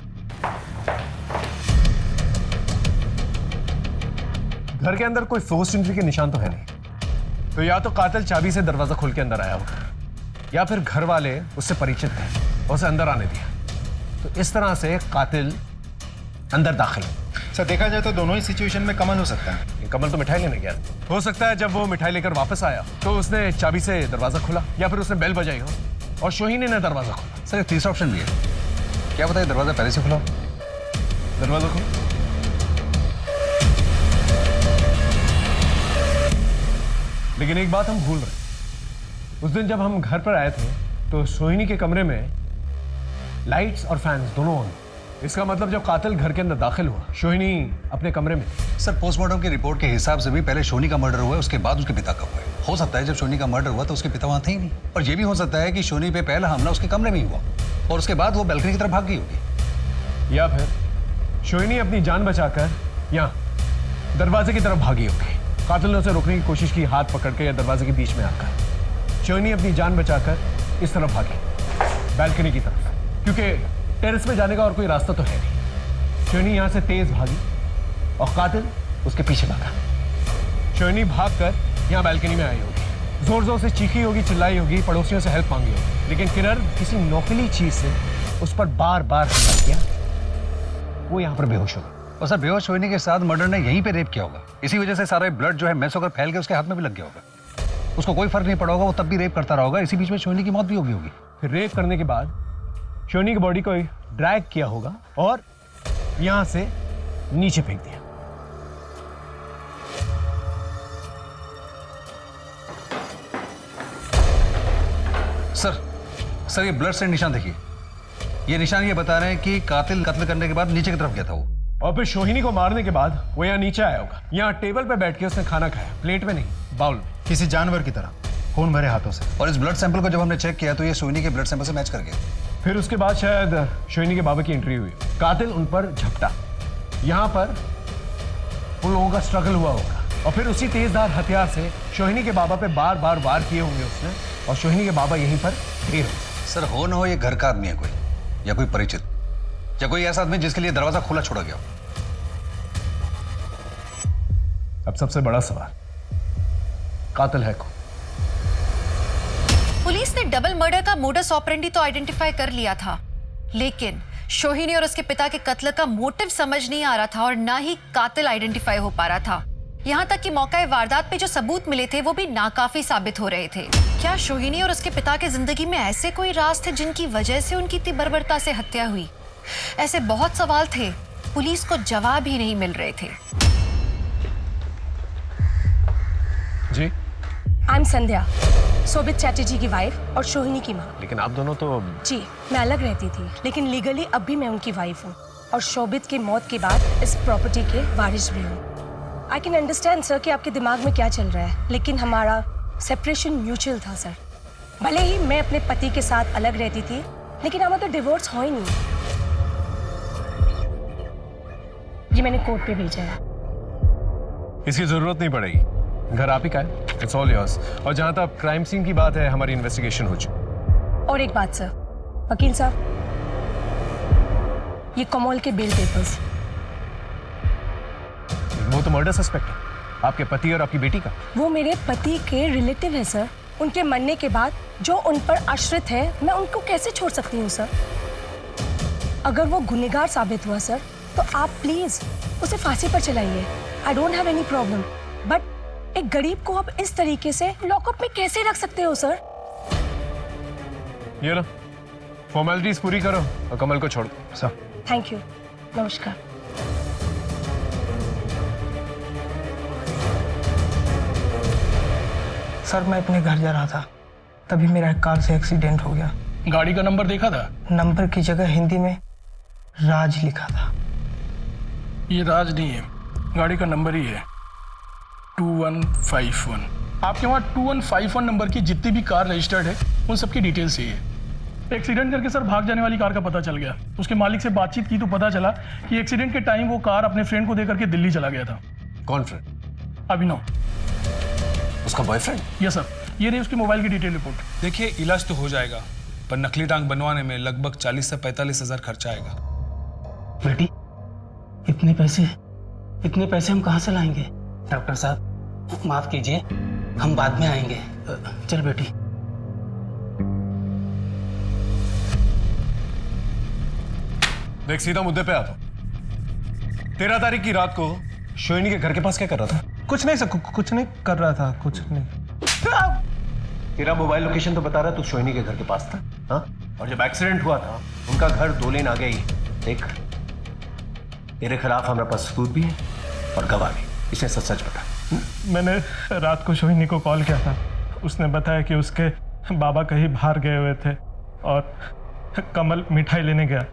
L: घर के अंदर कोई फोर्स एंट्री के निशान तो है नहीं, तो या तो कातिल चाबी से दरवाजा खोल के अंदर आया होगा या फिर घर वाले उससे परिचित थे और उसे अंदर आने दिया। तो इस तरह से कातिल अंदर दाखिल हो।
N: सर देखा जाए तो दोनों ही सिचुएशन में कमल हो सकता है।
L: कमल तो मिठाई लेने गया था। हो सकता है जब वो मिठाई लेकर वापस आया तो उसने चाबी से दरवाजा खोला या फिर उसने बेल बजाई हो और शोहिनी ने दरवाजा खोला।
M: सर एक तीसरा ऑप्शन भी है, क्या बताइए दरवाजा पहले से खुला हो?
L: दरवाजा खोलो। लेकिन एक बात हम भूल रहे, उस दिन जब हम घर पर आए थे तो सोहिनी के कमरे में लाइट्स और फैंस दोनों ऑन। इसका मतलब जब कातिल घर के अंदर दाखिल हुआ, सोहिनी अपने कमरे में थी।
M: सर पोस्टमार्टम की रिपोर्ट के हिसाब से भी पहले शोनी का मर्डर हुआ है, उसके बाद उसके पिता का हुआ है। हो सकता है जब शोनी का मर्डर हुआ तो उसके पिता वहां थे ही नहीं, और ये भी हो सकता है कि शोनी पे पहला हमला उसके कमरे में ही हुआ और उसके बाद वो बैल्कनी की तरफ भाग गई होगी।
L: या फिर शोहिनी अपनी जान बचाकर यहाँ दरवाजे की तरफ भागी होगी। कातिल ने उसे रोकने की कोशिश की, हाथ पकड़ के या दरवाजे के बीच में आकर। शोहिनी अपनी जान बचाकर इस तरफ भागी बैल्कनी की तरफ, क्योंकि टेरेस में जाने का और कोई रास्ता तो है नहीं। शोहिनी यहाँ से तेज भागी और कातिल उसके पीछे भागा। शोहिनी भागकर यहाँ बैल्कनी में आई होगी, जोर जोर से चीखी होगी, चिल्लाई होगी, पड़ोसियों से हेल्प मांगी होगी, लेकिन किरण किसी नौकीली चीज से उस पर बार बार हमला किया। वो यहाँ पर बेहोश होगा।
M: और सर बेहोश होने के साथ मर्डर ने यहीं पे रेप किया होगा, इसी वजह से सारा ब्लड जो है मैस होकर फैल के उसके हाथ में भी लग गया होगा। उसको कोई फर्क नहीं पड़ा होगा, वो तब भी रेप करता रहा होगा, इसी बीच में शोनी की मौत भी होगी होगी।
L: फिर रेप करने के बाद शोनी की बॉडी को ड्रैग किया होगा और यहां से नीचे फेंक दिया।
M: सर ये ब्लड से निशान देखिए, ये निशान ये बता रहे हैं कि कातिल कत्ल करने के बाद नीचे की तरफ गया था वो,
L: और फिर शोहिनी को मारने के बाद वो यहाँ नीचे आया होगा। यहाँ टेबल पे बैठ के उसने खाना खाया, प्लेट में नहीं, बाउल में,
N: किसी जानवर की तरह खून भरे हाथों से।
M: और इस ब्लड सैंपल को जब हमने चेक किया तो ये सोनी के ब्लड सैंपल से मैच कर गया।
L: फिर उसके बाद शायद शोहिनी के बाबा की एंट्री हुई, कातिल उन पर झपटा, यहाँ पर उन लोगों का स्ट्रगल हुआ होगा, और फिर उसी तेजधार हथियार से शोहिनी के बाबा पे बार बार वार किए होंगे उसने, और शोहिनी के बाबा यहीं पर ढेर होंगे।
M: सर हो न हो ये घर का आदमी है कोई, या कोई परिचित, या कोई ऐसा आदमी जिसके लिए दरवाजा खुला छोड़ा गया।
L: अब सबसे बड़ा सवाल, कातिल है कौन?
A: पुलिस ने डबल मर्डर का मोडस ऑपरेंडी तो आइडेंटिफाई कर लिया था, लेकिन शोहिनी और उसके पिता के कत्ल का मोटिव समझ नहीं आ रहा था और ना ही कातिल आइडेंटिफाई हो पा रहा था। यहाँ तक कि मौका वारदात पे जो सबूत मिले थे वो भी नाकाफी साबित हो रहे थे। क्या शोहिनी और उसके पिता के जिंदगी में ऐसे कोई राज थे जिनकी वजह से उनकी इतनी बर्बरता से हत्या हुई? ऐसे बहुत सवाल थे, पुलिस को जवाब ही नहीं मिल रहे थे।
L: जी,
C: आई एम संध्या, सोबित चैटर्जी की वाइफ और शोहिनी की माँ।
L: लेकिन आप दोनों तो...
C: जी, मैं अलग रहती थी, लेकिन लीगली अब भी मैं उनकी वाइफ हूँ और शोभित की मौत के बाद इस प्रॉपर्टी के वारिस भी हूँ। आई कैन अंडरस्टैंड सर कि आपके दिमाग में क्या चल रहा है, लेकिन हमारा सेपरेशन म्यूचुअल था सर। भले ही मैं अपने पति के साथ अलग रहती थी, लेकिन हमारा तो डिवोर्स हो ही नहीं। ये मैंने कोर्ट पे भेजा है।
L: इसकी जरूरत नहीं पड़ेगी, घर आप ही का है, इट्स ऑल योर्स। और जहां तक क्राइम सीन की बात है, हमारी इन्वेस्टिगेशन हो चुकी।
C: और एक बात सर, वकील साहब, ये कमल के बेल पेपर्स।
L: वो तो मर्डर सस्पेक्ट है, आपके पति और आपकी बेटी का।
C: वो मेरे पति के रिलेटिव है सर। उनके मरने के बाद जो उन पर आश्रित है, मैं उनको कैसे छोड़ सकती हूँ सर? अगर वो गुनहगार साबित हुआ सर, तो आप प्लीज उसे फांसी पर चलाइए। I don't have any problem, but एक गरीब को आप इस तरीके से लॉकअप में कैसे रख सकते हो सर?
L: ये लो, फॉर्मेलिटीज पूरी करो और कमल को छोड़ दो। सर
C: थैंक यू, नमस्कार।
J: सर मैं अपने घर जा रहा था, तभी मेरा एक कार से एक्सीडेंट हो गया।
O: गाड़ी का नंबर देखा था?
J: नंबर की जगह हिंदी में राज लिखा था।
O: ये राज नहीं है, गाड़ी का नंबर ही है 2151। आपके वहाँ 2151 नंबर की जितनी भी कार रजिस्टर्ड है, उन सबकी डिटेल्स यही है। एक्सीडेंट करके सर भाग जाने वाली कार का पता चल गया। उसके मालिक से बातचीत की तो पता चला कि एक्सीडेंट के टाइम वो कार अपने फ्रेंड को देकर के दिल्ली चला गया था।
L: कौन फ्रेंड?
O: अभिनव।
L: उसका बॉयफ्रेंड?
O: यस सर, ये रही उसकी मोबाइल की डिटेल रिपोर्ट।
P: देखिए, इलाज तो हो जाएगा, पर नकली टांग बनवाने में लगभग 40 से 45 हज़ार खर्चा आएगा।
J: बेटी, इतने पैसे हम कहाँ से लाएंगे? डॉक्टर साहब माफ कीजिए, हम बाद में आएंगे। चल बेटी।
L: देख सीधा मुद्दे पे आता हूं। 13 तारीख की रात को शोहिनी के घर के पास क्या कर रहा था?
B: कुछ नहीं सर, कुछ नहीं कर रहा था, कुछ नहीं।
L: तेरा मोबाइल लोकेशन तो बता रहा तू शोहिनी के घर के पास था। हाँ? और जब एक्सीडेंट हुआ था उनका घर 2 लेन आगे ही। देख तेरे खिलाफ हमारे पास सबूत भी है और गवाह भी। इसे सच सच बता।
O: मैंने रात को शोहिनी को कॉल किया था। उसने बताया कि उसके बाबा कहीं बाहर गए हुए थे और कमल मिठाई लेने गया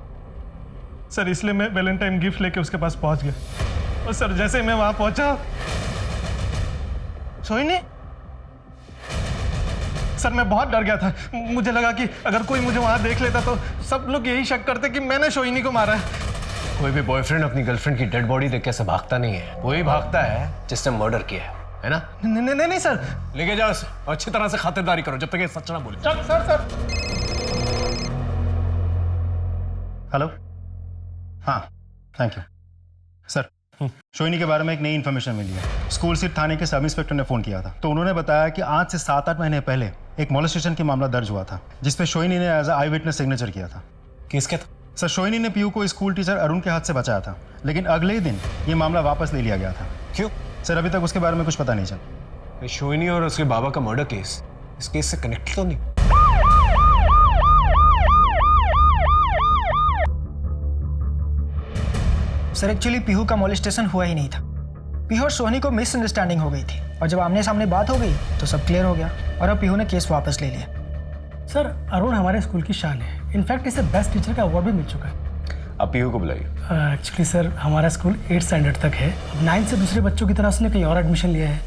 O: सर, इसलिए मैं वैलेंटाइन गिफ्ट लेके उसके पास पहुंच गया। और सर जैसे ही मैं वहां पहुंचा, सोहिनी सर, मैं बहुत डर गया था। मुझे लगा कि अगर कोई मुझे वहां देख लेता तो सब लोग यही शक करते कि मैंने सोहिनी को मारा है।
L: कोई भी बॉयफ्रेंड अपनी गर्लफ्रेंड की डेड बॉडी देख के ऐसे भागता नहीं है। वही भागता है जिसने मर्डर किया है ना?
O: नहीं सर।
L: लेके जाओ उसे और अच्छी तरह से खातिरदारी करो जब तक ये सच ना बोले।
O: सर।
N: हेलो। हाँ, थैंक यू सर। शोहिनी के बारे में एक नई इन्फॉर्मेशन मिली है। स्कूल स्थित थाने के सब इंस्पेक्टर ने फोन किया था, तो उन्होंने बताया कि आज से 7-8 महीने पहले एक मोलेस्टेशन की मामला दर्ज हुआ था, जिसपे शोहिनी ने एज आई विटनेस सिग्नेचर किया था।
L: किसके था?
N: सर, शोहिनी ने पीयू को स्कूल टीचर अरुण के हाथ से बचाया था, लेकिन अगले ही दिन ये मामला वापस ले लिया गया था।
L: क्यों?
N: सर, अभी तक उसके बारे में कुछ पता नहीं चला।
L: शोहिनी और उसके बाबा का मर्डर केस इस केस से कनेक्ट तो नहीं?
Q: सर, एक्चुअली पीहू का मोलेस्टेशन हुआ ही नहीं था। पीहू और सोहनी को मिसअंडरस्टैंडिंग हो गई थी और जब आमने सामने बात हो गई तो सब क्लियर हो गया और अब पीहू ने केस वापस ले लिया।
J: सर, अरुण हमारे स्कूल की शान है। इनफैक्ट इसे बेस्ट टीचर का अवार्ड भी मिल चुका है।
L: अब पीहू को बुलाइए।
J: एक्चुअली सर, हमारा स्कूल 8th स्टैंडर्ड तक है। अब 9th से दूसरे बच्चों की तरह उसने कहीं और एडमिशन लिया है।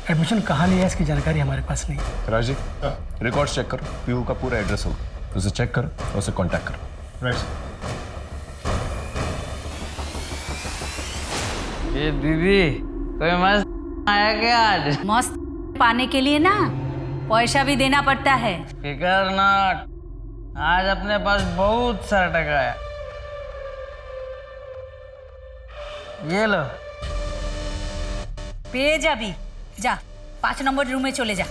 J: एडमिशन कहाँ लिया है इसकी जानकारी हमारे पास नहीं।
L: राजी, रिकॉर्ड्स चेक करो। पीहू का पूरा एड्रेस होगा, उसे चेक करो और उसे कॉन्टैक्ट करो।
N: राइट।
F: ये दीदी कोई मस्त आया क्या आज?
R: मस्त पाने के लिए ना पैसा भी देना पड़ता है।
F: फिकर नॉट, आज अपने पास बहुत सारा टका है। ये लो।
R: पे जा भी जा, 5 नंबर रूम में चले जा।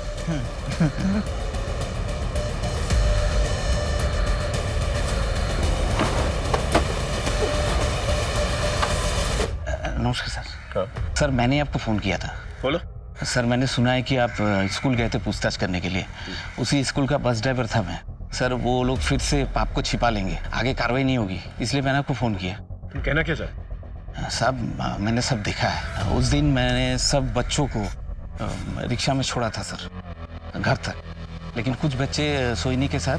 S: नमस्कार सर। सर, मैंने आपको फ़ोन किया था।
L: बोलो।
S: सर, मैंने सुना है कि आप स्कूल गए थे पूछताछ करने के लिए। उसी स्कूल का बस ड्राइवर था मैं। सर, वो लोग फिर से आपको छिपा लेंगे, आगे कार्रवाई नहीं होगी, इसलिए मैंने आपको फ़ोन किया।
L: तुम कहना क्या चाहते?
S: साहब, मैंने सब देखा है। उस दिन मैंने सब बच्चों को रिक्शा में छोड़ा था सर, घर तक। लेकिन कुछ बच्चे सोहिनी के साथ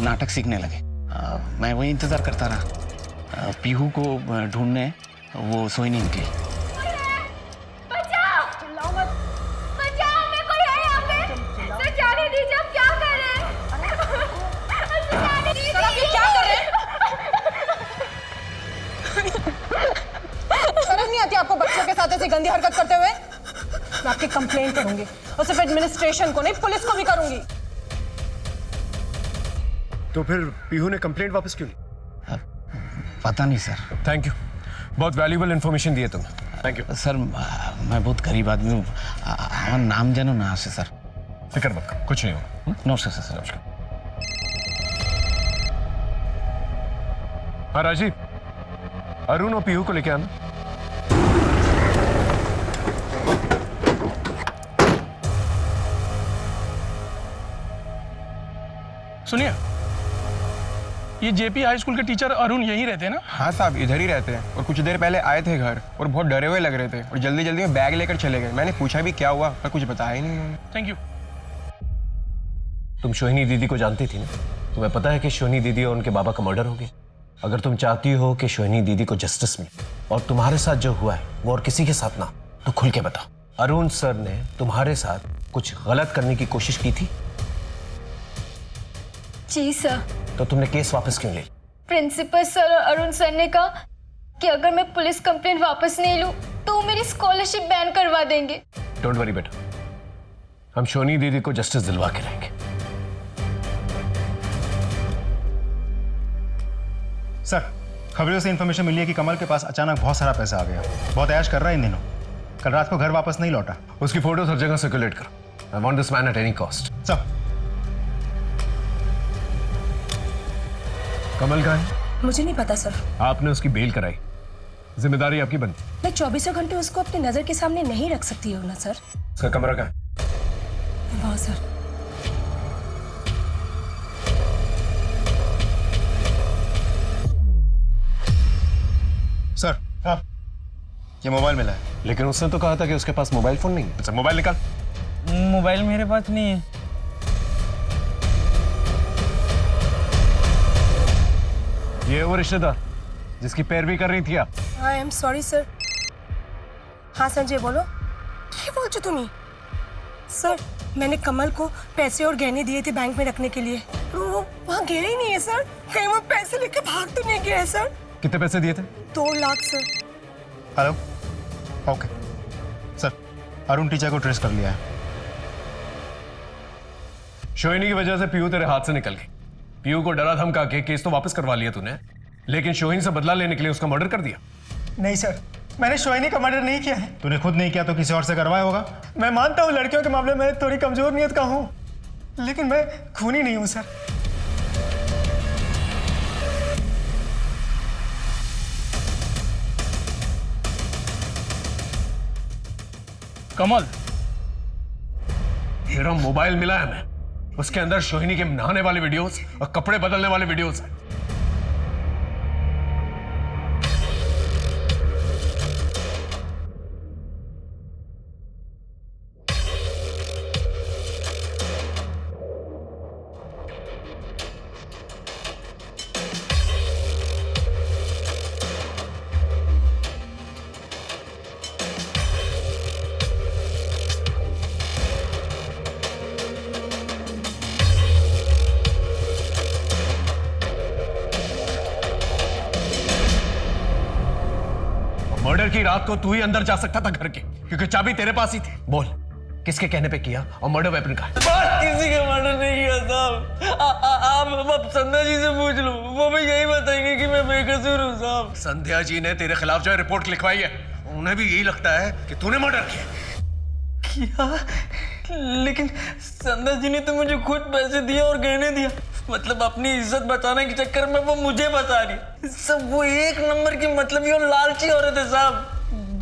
S: नाटक सीखने लगे। मैं वही इंतज़ार करता रहा। पीहू को ढूंढने वो सोहिनी निकली।
E: बचाओ! बचाओ! हमें कोई है यहाँ पे! सर, जाने दीजिए, अब क्या कर रहे हैं? सर, जाने दीजिए!
H: सर, आप ये क्या कर रहे हैं? शर्म नहीं आती आपको बच्चों के साथ ऐसी गंदी हरकत करते हुए? मैं आपकी कंप्लेंट करूंगी और सिर्फ एडमिनिस्ट्रेशन को नहीं, पुलिस को भी करूंगी।
L: तो फिर पीहू ने कंप्लेंट वापस क्यों ली?
S: पता नहीं सर।
L: थैंक यू, बहुत वैल्यूबल इन्फॉर्मेशन दी है तुमने। Thank you
S: sir. मैं बहुत गरीब आदमी हूँ, हमारा नाम जानो ना से सर।
L: फिक्र मत करो, कुछ नहीं होगा।
S: नमस्कार सर। नमस्कार।
L: हाँ राजीव, अरुण और पीहू को लेके आना।
O: सुनिए, ये जेपी हाई स्कूल के टीचर अरुण यहीं रहते हैं ना?
I: हाँ साहब, इधर ही रहते हैं और कुछ देर पहले आए थे घर और बहुत डरे हुए लग रहे थे और जल्दी जल्दी में बैग लेकर चले गए। मैंने पूछा भी क्या हुआ, पर कुछ बताया ही नहीं उन्होंने।
O: Thank you.
L: तुम शोहिनी दीदी को जानती थी ना? तुम्हें पता है कि शोहिनी दीदी और उनके बाबा का मर्डर हो गया। अगर तुम चाहती हो कि शोहिनी दीदी को जस्टिस मिले और तुम्हारे साथ जो हुआ है वो और किसी के साथ ना, तो खुल के बताओ। अरुण सर ने तुम्हारे साथ कुछ गलत करने की कोशिश की थी?
E: जी सर।
L: तो तुमने केस वापस क्यों ली?
E: प्रिंसिपल सर और अरुण सर ने कहा कि अगर मैं पुलिस कंप्लेंट वापस नहीं लूं तो वो मेरी स्कॉलरशिप बैन करवा देंगे।
L: डोंट वरी बेटा, हम शोहिनी दीदी को जस्टिस दिलवा के रहेंगे।
N: सर, खबरों से इन्फॉर्मेशन मिली है कि कमल के पास अचानक बहुत सारा पैसा आ गया। बहुत ऐश कर रहा है इन दिनों। कल रात को घर वापस नहीं लौटा।
L: उसकी फोटोज हर जगह सर्कुलेट करो। I want this man at any cost.
N: सब
L: कमल कहाँ है?
C: मुझे नहीं पता सर।
L: आपने उसकी बेल कराई, जिम्मेदारी आपकी बनती।
C: मैं 24 घंटे उसको अपनी नजर के सामने नहीं रख सकती हूँ ना सर।
L: उसका कमरा कहाँ है?
C: वाह सर।
N: सर हाँ, ये मोबाइल मिला है।
L: लेकिन उसने तो कहा था कि उसके पास मोबाइल फोन नहीं है। अच्छा मोबाइल निकाल।
F: मोबाइल मेरे पास नहीं है।
L: ये वो रिश्तेदार जिसकी पैरवी कर रही थी आप?
C: I am sorry sir. हाँ संजय बोलो। কি বলছো তুমি? सर मैंने कमल को पैसे और गहने दिए थे बैंक में रखने के लिए। वो वहाँ गया ही नहीं है सर। कहीं वो पैसे लेके भाग तो नहीं गया है सर?
L: कितने पैसे दिए थे?
C: 2 lakh sir.
N: Hello okay sir, Arun teacher को ट्रेस कर लिया है।
L: शोहिनी की वजह से पीयू तेरे हाथ से निकल गई। पीयू को डरा धमका के केस तो वापस करवा लिया तूने, लेकिन शोहिनी से बदला लेने के लिए उसका मर्डर कर दिया।
Q: नहीं सर, मैंने शोहिनी का मर्डर नहीं किया है।
N: तूने खुद नहीं किया तो किसी और से करवाया होगा।
Q: मैं मानता हूँ लड़कियों के मामले में थोड़ी कमजोर नियत का हूँ, लेकिन मैं खूनी नहीं हूँ सर।
O: कमल,
L: तेरा मोबाइल मिला है हमें, उसके अंदर शोहिनी के नहाने वाले वीडियोस और कपड़े बदलने वाले वीडियोस हैं। मर्डर की रात को तू ही अंदर जा सकता था घर के, क्योंकि चाबी तेरे पास ही थी। बोल, किसके कहने पे किया और मर्डर वेपन का?
F: किसी का मर्डर नहीं किया साहब। आप संध्या जी से पूछ लो, वो भी यही बताएंगे कि मैं बेकसूर हूँ साहब।
L: संध्या जी ने तेरे खिलाफ जो रिपोर्ट लिखवाई है, उन्हें भी यही लगता है कि तूने मर्डर किया।
F: लेकिन संध्या जी ने तो मुझे खुद पैसे दिए और गहने दिया। मतलब अपनी इज्जत बचाने के चक्कर में वो मुझे बचा रही। सब वो एक नंबर की मतलब ये लालची औरत है साहब।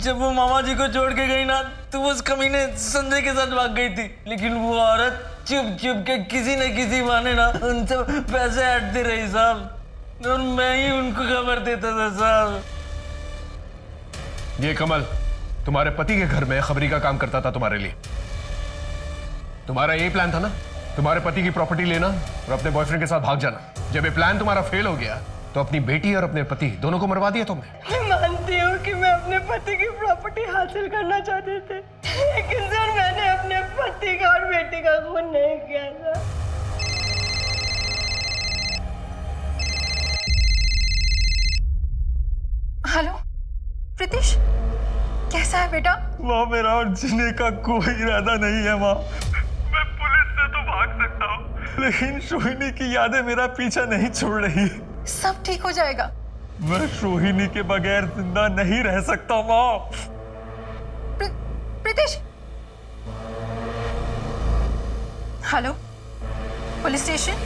F: जब वो मामा जी को छोड़ के गई ना, तो वो उस कमीने संजय के साथ भाग गई थी। लेकिन वो औरत चुप चुप के किसी न किसी बहाने ना उनसे पैसे हटती रही साहब, और मैं ही उनको खबर देता था साहब।
L: ये कमल तुम्हारे पति के घर में खबरी का काम करता था तुम्हारे लिए। तुम्हारा यही प्लान था ना, तुम्हारे पति की प्रॉपर्टी लेना और अपने बॉयफ्रेंड के साथ भाग जाना। जब ये प्लान तुम्हारा फेल हो गया तो अपनी बेटी और अपने पति दोनों को मरवा दिया तुमने।
C: मैं मानती हूँ कि मैं अपने पति की प्रॉपर्टी हासिल करना चाहते थे, लेकिन सर मैंने अपने पति का और बेटी का खून नहीं किया था।
A: हेलो प्रीतिश, कैसा है बेटा?
F: माँ मेरा और जीने का कोई इरादा नहीं है माँ। मैं पुलिस से तो भाग सकता हूँ, लेकिन शोहिनी की यादें मेरा पीछा नहीं छोड़ रही।
A: सब ठीक हो जाएगा।
F: मैं शोहिनी के बगैर जिंदा नहीं रह सकता माँ।
A: Pritish, hello police station.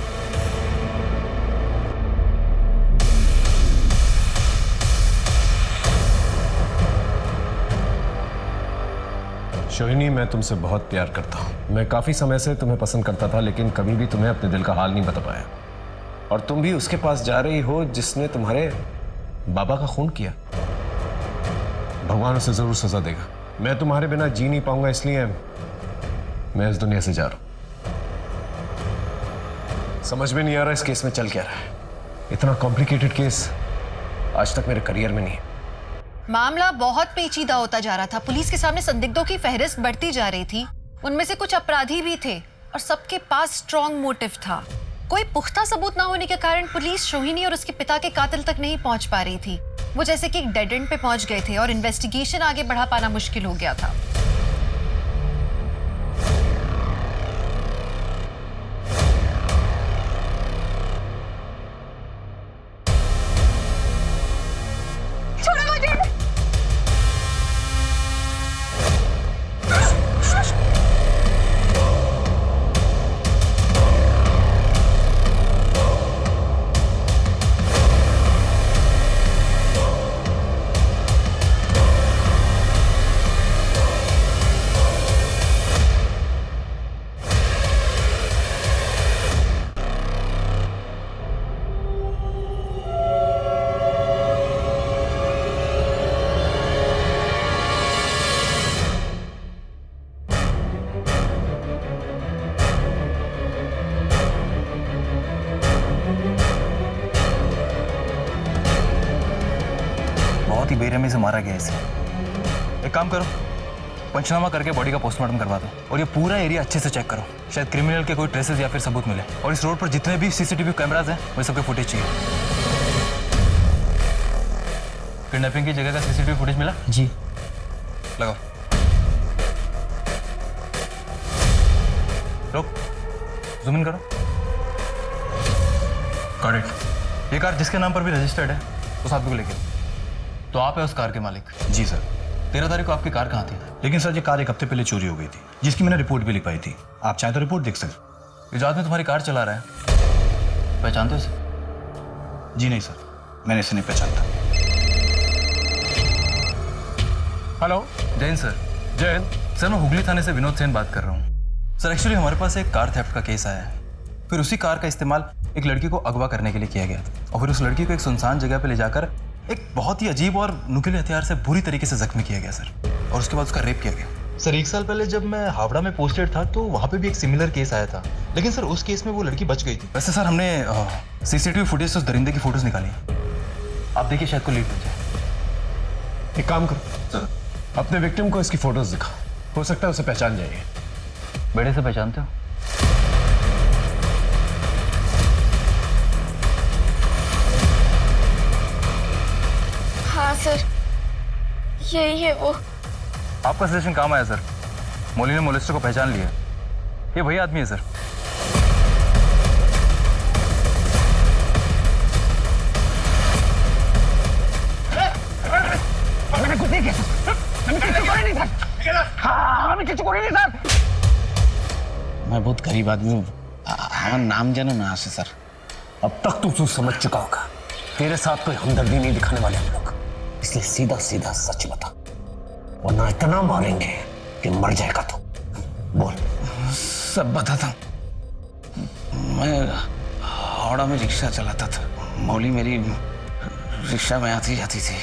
L: Shohini, मैं तुमसे बहुत प्यार करता हूँ। मैं काफी समय से तुम्हें पसंद करता था, लेकिन कभी भी तुम्हें अपने दिल का हाल नहीं बता पाया। और तुम भी उसके पास जा रही हो जिसने तुम्हारे बाबा का खून किया। भगवान उसे जरूर सजा देगा। मैं तुम्हारे बिना जी नहीं पाऊंगा, इसलिए मैं इस दुनिया से जा रहा हूं। समझ में नहीं आ रहा इस केस में चल क्या रहा है। इतना कॉम्प्लिकेटेड केस आज तक मेरे करियर में नहीं है।
A: मामला बहुत पेचीदा होता जा रहा था। पुलिस के सामने संदिग्धों की फहरिस्त बढ़ती जा रही थी। उनमें से कुछ अपराधी भी थे और सबके पास स्ट्रॉन्ग मोटिव था। कोई पुख्ता सबूत ना होने के कारण पुलिस शोहिनी और उसके पिता के कातिल तक नहीं पहुंच पा रही थी। वो जैसे कि एक डेड एंड पे पहुंच गए थे और इन्वेस्टिगेशन आगे बढ़ा पाना मुश्किल हो गया था।
G: बहुत ही बेरहमी से मारा गया इसे। एक काम करो, पंचनामा करके बॉडी का पोस्टमार्टम करवा दो और ये पूरा एरिया अच्छे से चेक करो, शायद क्रिमिनल के कोई ट्रेसेस या फिर सबूत मिले। और इस रोड पर जितने भी सीसीटीवी कैमराज हैं वो सबके फुटेज चाहिए। किडनैपिंग की जगह का सीसीटीवी फुटेज मिला?
Q: जी।
G: लगाओ। रुक, जूम इन करो। Got it. ये कार जिसके नाम पर भी रजिस्टर्ड है उस आदमी को लेके, तो आप है उस कार के मालिक?
M: जी सर।
G: 13 तारीख को आपकी कार कहाँ थी?
M: लेकिन सर ये कार एक हफ्ते पहले चोरी हो गई थी, जिसकी मैंने रिपोर्ट भी लिखवाई थी। आप चाहें तो रिपोर्ट देख सकते।
G: ये जो आदमी तुम्हारी कार चला रहा है, पहचानते हो इसे?
M: जी नहीं सर, मैंने इसे नहीं पहचानता।
L: हेलो।
G: जय हिंद सर।
L: जय हिंद
G: सर, मैं हुगली थाने से विनोद सेन बात कर रहा हूँ। सर एक्चुअली हमारे पास एक कार थेफ्ट का केस आया है, फिर उसी कार का इस्तेमाल एक लड़की को अगवा करने के लिए किया गया और फिर उस लड़की को एक सुनसान जगह पे ले जाकर एक बहुत ही अजीब और नुकीले हथियार से बुरी तरीके से जख्मी किया गया सर, और उसके बाद उसका रेप किया गया।
T: सर 1 साल पहले जब मैं हावड़ा में पोस्टेड था तो वहाँ पे भी एक सिमिलर केस आया था, लेकिन सर उस केस में वो लड़की बच गई थी।
G: वैसे सर हमने सीसीटीवी फुटेज से उस दरिंदे की फोटोज निकाली, आप देखिए शायद को लीड मिल जाए।
L: एक काम करो सर, अपने विक्टिम को इसकी फोटोज दिखाओ, हो सकता है उसे पहचान जाइए।
G: बेड़े से पहचानते हो?
D: हाँ सर, यही है वो।
G: आपका सजेशन काम आया सर, मौली ने मोलेस्टर को पहचान लिया, ये वही आदमी है सर।
S: मैं बहुत गरीब आदमी हूँ, हमारा नाम जानो ना से सर।
L: अब तक तू समझ चुका होगा, तेरे साथ कोई हमदर्दी नहीं दिखाने वाले हम लोग, इसलिए सीधा सीधा सच बता, वरना इतना मारेंगे कि मर जाएगा तू। बोल।
S: सब बताता हूँ। मैं हावड़ा में रिक्शा चलाता था, मौली मेरी रिक्शा में आती जाती थी,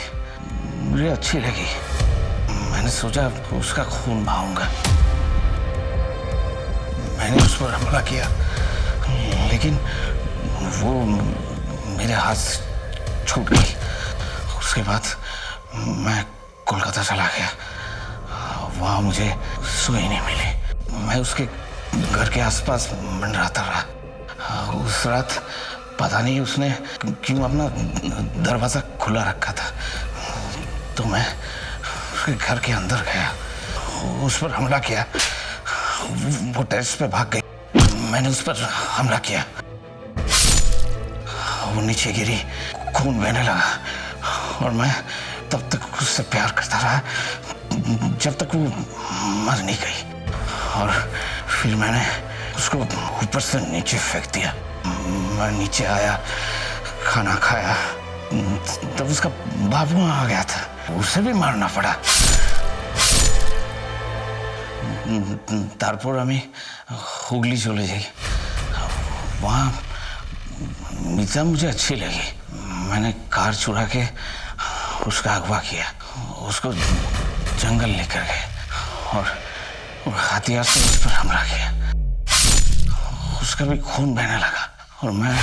S: मुझे अच्छी लगी, मैंने सोचा उसका खून बहाऊंगा। मैंने उस पर हमला किया, लेकिन वो मेरे हाथ से छूट गई। उसके बाद मैं कोलकाता चला गया, वहाँ मुझे सुई नहीं मिली। मैं उसके घर के आसपास मंडराता रहा। उस रात पता नहीं उसने क्यों अपना दरवाज़ा खुला रखा था, तो मैं उसके घर के अंदर गया, उस पर हमला किया। वो टेरेस पे भाग गई, मैंने उस पर हमला किया, वो नीचे गिरी, खून बहने लगा और मैं तब तक उससे प्यार करता रहा जब तक वो मर नहीं गई। और फिर मैंने उसको ऊपर से नीचे फेंक दिया। मैं नीचे आया, खाना खाया, तब उसका बाबू आ गया था, उसे भी मारना पड़ा। তারপর আমি हुगली चले जाई, वहाँ मीता मुझे अच्छी लगी, मैंने कार चुरा के उसका अगवा किया, उसको जंगल लेकर गए और हथियार से उस पर हमला किया। उसका भी खून बहने लगा और मैं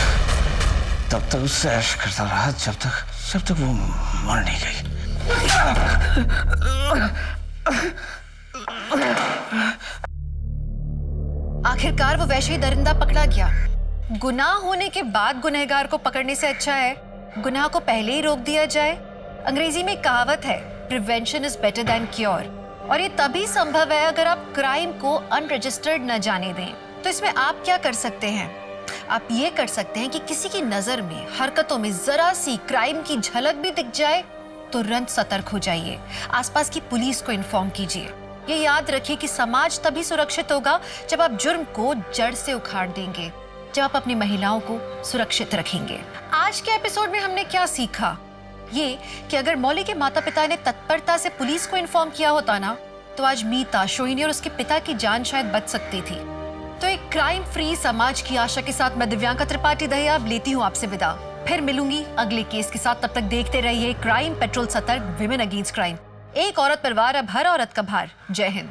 S: तब तक उससे ऐश करता रहा जब तक वो मर नहीं गई।
A: आखिरकार वो वैसे ही दरिंदा पकड़ा गया। गुनाह होने के बाद गुनहगार को पकड़ने से अच्छा है गुनाह को पहले ही रोक दिया जाए। अंग्रेजी में कहावत है, prevention is better than cure, और ये तभी संभव है अगर आप क्राइम को अनरजिस्टर्ड न जाने दें। तो इसमें आप क्या कर सकते हैं? आप ये कर सकते हैं कि किसी की नजर में, हरकतों में जरा सी क्राइम की झलक भी दिख जाए, तुरंत सतर्क हो जाइए, आसपास की पुलिस को इन्फॉर्म कीजिए। ये याद रखिए कि समाज तभी सुरक्षित होगा जब आप जुर्म को जड़ से उखाड़ देंगे, जब आप अपनी महिलाओं को सुरक्षित रखेंगे। आज के एपिसोड में हमने क्या सीखा? ये कि अगर मौली के माता पिता ने तत्परता से पुलिस को इन्फॉर्म किया होता ना, तो आज मीता, सोहिनी और उसके पिता की जान शायद बच सकती थी। तो एक क्राइम फ्री समाज की आशा के साथ मैं दिव्यांका त्रिपाठी दहिया अब लेती हूँ आपसे विदा। फिर मिलूंगी अगले केस के साथ, तब तक देखते रहिए क्राइम पेट्रोल, सतर्क, विमेन अगेंस्ट क्राइम। एक औरत पर वार, अब हर औरत का भार। जय हिंद।